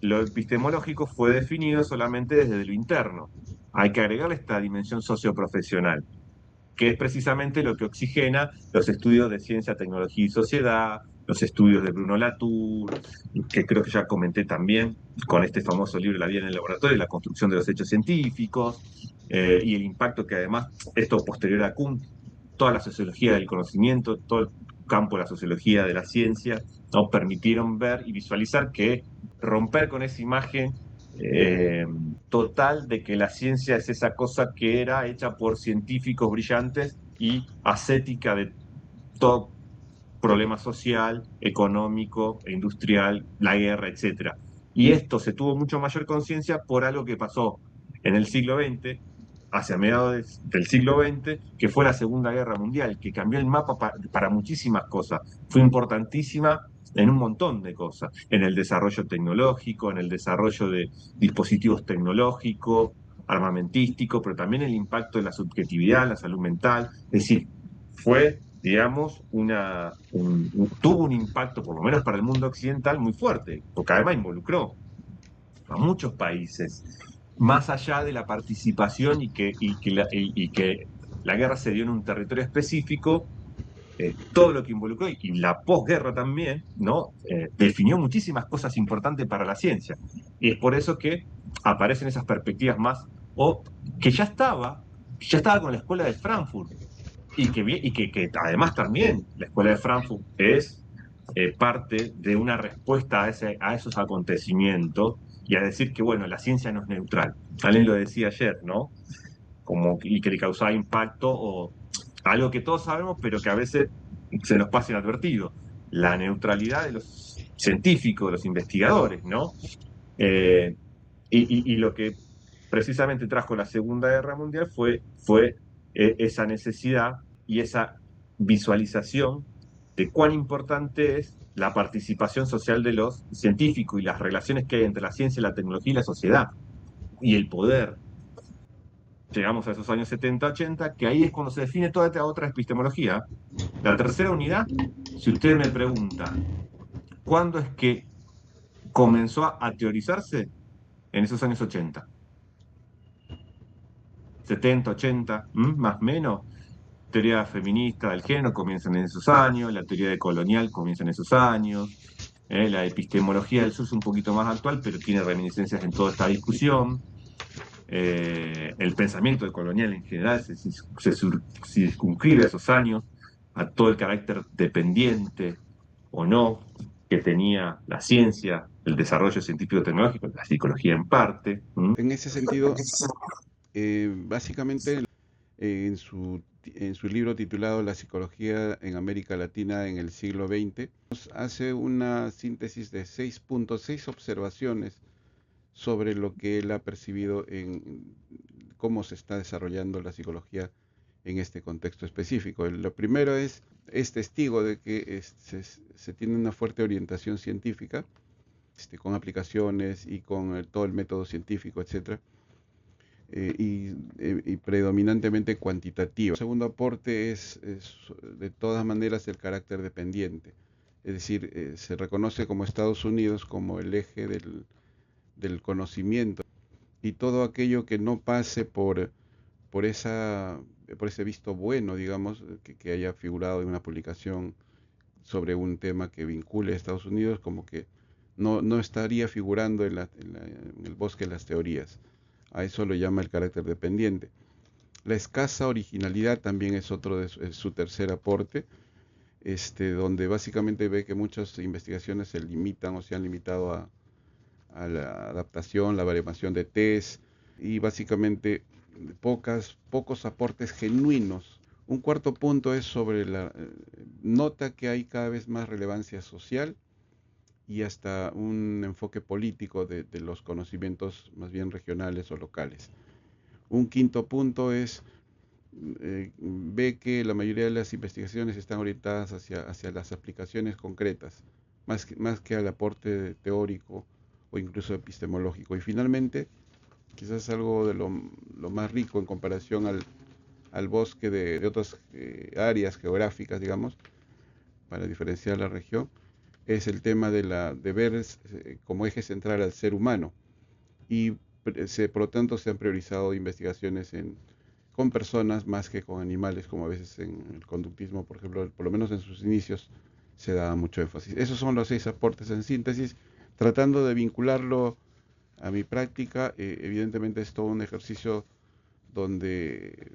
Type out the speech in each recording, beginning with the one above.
lo epistemológico fue definido solamente desde lo interno. Hay que agregarle esta dimensión socioprofesional, que es precisamente lo que oxigena los estudios de ciencia, tecnología y sociedad, los estudios de Bruno Latour, que creo que ya comenté también con este famoso libro La vida en el laboratorio y la construcción de los hechos científicos, y el impacto que además, esto posterior a Kuhn, toda la sociología del conocimiento, todo el campo de la sociología de la ciencia, ¿no? Permitieron ver y visualizar que romper con esa imagen eh, total de que la ciencia es esa cosa que era hecha por científicos brillantes y ascética de todo problema social, económico, industrial, la guerra, etcétera. Y esto se tuvo mucho mayor conciencia por algo que pasó en el siglo XX, hacia mediados del siglo XX, que fue la Segunda Guerra Mundial, que cambió el mapa para muchísimas cosas. Fue importantísima en un montón de cosas, en el desarrollo tecnológico, en el desarrollo de dispositivos tecnológicos, armamentístico, pero también el impacto de la subjetividad, en la salud mental. Es decir, fue, digamos, tuvo un impacto, por lo menos para el mundo occidental, muy fuerte, porque además involucró a muchos países, más allá de la participación y que la guerra se dio en un territorio específico, todo lo que involucró y la posguerra también, ¿no? Definió muchísimas cosas importantes para la ciencia. Y es por eso que aparecen esas perspectivas más, o que ya estaba con la escuela de Frankfurt, que además también la escuela de Frankfurt es parte de una respuesta a esos acontecimientos y a decir que, bueno, la ciencia no es neutral. Alguien lo decía ayer, ¿no? Y que le causaba impacto o algo que todos sabemos, pero que a veces se nos pasa inadvertido. La neutralidad de los científicos, de los investigadores, ¿no? Eh, y lo que precisamente trajo la Segunda Guerra Mundial fue esa necesidad y esa visualización de cuán importante es la participación social de los científicos y las relaciones que hay entre la ciencia, la tecnología y la sociedad y el poder. Llegamos a esos años 70, 80, que ahí es cuando se define toda esta otra epistemología. La tercera unidad, si usted me pregunta, ¿cuándo es que comenzó a teorizarse? En esos años 80, 70, 80, más o menos. Teoría feminista del género comienza en esos años, la teoría de colonial comienza en esos años, la epistemología del sur es un poquito más actual, pero tiene reminiscencias en toda esta discusión. El pensamiento de colonial en general se circunscribe a esos años, a todo el carácter dependiente o no que tenía la ciencia, el desarrollo científico-tecnológico, la psicología en parte. En ese sentido, básicamente en su libro titulado La psicología en América Latina en el siglo XX, hace una síntesis de 6.6 observaciones sobre lo que él ha percibido en cómo se está desarrollando la psicología en este contexto específico. Lo primero es testigo de que se tiene una fuerte orientación científica, con aplicaciones y con todo el método científico, etcétera, y predominantemente cuantitativa. El segundo aporte es de todas maneras el carácter dependiente, es decir, se reconoce como Estados Unidos como el eje del conocimiento y todo aquello que no pase por, esa, por ese visto bueno, digamos, que haya figurado en una publicación sobre un tema que vincule a Estados Unidos, como que no estaría figurando en el bosque de las teorías. A eso lo llama el carácter dependiente. La escasa originalidad también es otro de su tercer aporte, donde básicamente ve que muchas investigaciones se limitan o se han limitado a la adaptación, la variación de test y básicamente pocos aportes genuinos. Un cuarto punto es sobre nota que hay cada vez más relevancia social y hasta un enfoque político de los conocimientos más bien regionales o locales. Un quinto punto es ve que la mayoría de las investigaciones están orientadas hacia las aplicaciones concretas, más que al aporte teórico o incluso epistemológico. Y finalmente, quizás algo de lo más rico en comparación al bosque de otras áreas geográficas, digamos, para diferenciar la región, es el tema de ver como eje central al ser humano y por lo tanto se han priorizado investigaciones con personas más que con animales, como a veces en el conductismo, por ejemplo, por lo menos en sus inicios se daba mucho énfasis. Esos son los 6 aportes en síntesis, tratando de vincularlo a mi práctica. Evidentemente es todo un ejercicio donde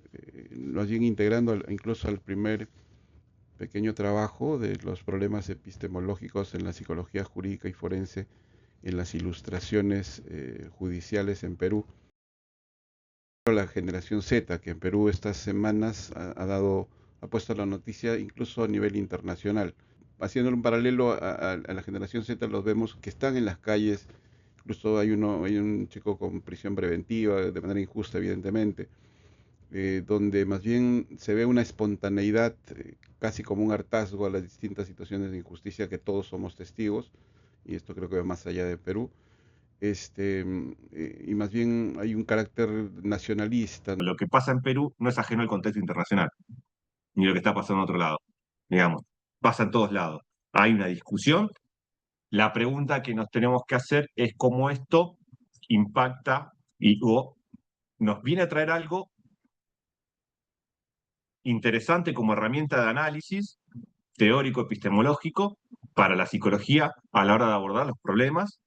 nos siguen integrando incluso al primer pequeño trabajo de los problemas epistemológicos en la psicología jurídica y forense en las ilustraciones judiciales en Perú. La generación Z, que en Perú estas semanas ha puesto la noticia incluso a nivel internacional. Haciendo un paralelo a la generación Z, los vemos que están en las calles, incluso hay un chico con prisión preventiva, de manera injusta, evidentemente, donde más bien se ve una espontaneidad, casi como un hartazgo a las distintas situaciones de injusticia que todos somos testigos, y esto creo que va más allá de Perú. Y más bien hay un carácter nacionalista. Lo que pasa en Perú no es ajeno al contexto internacional, ni lo que está pasando en otro lado. Digamos, pasa en todos lados. Hay una discusión. La pregunta que nos tenemos que hacer es cómo esto impacta o nos viene a traer algo interesante como herramienta de análisis teórico epistemológico para la psicología a la hora de abordar los problemas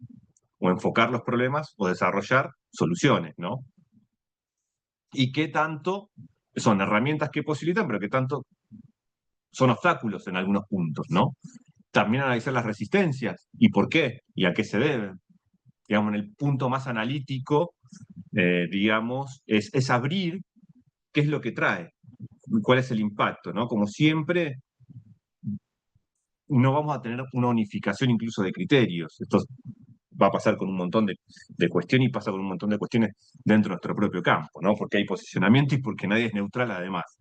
o enfocar los problemas o desarrollar soluciones, ¿no? Y qué tanto son herramientas que posibilitan, pero qué tanto son obstáculos en algunos puntos, ¿no? También analizar las resistencias y por qué y a qué se deben. Digamos, en el punto más analítico, digamos, es abrir qué es lo que trae, cuál es el impacto, ¿no? Como siempre, no vamos a tener una unificación incluso de criterios. Esto va a pasar con un montón de cuestiones y pasa con un montón de cuestiones dentro de nuestro propio campo, ¿no? Porque hay posicionamiento y porque nadie es neutral además.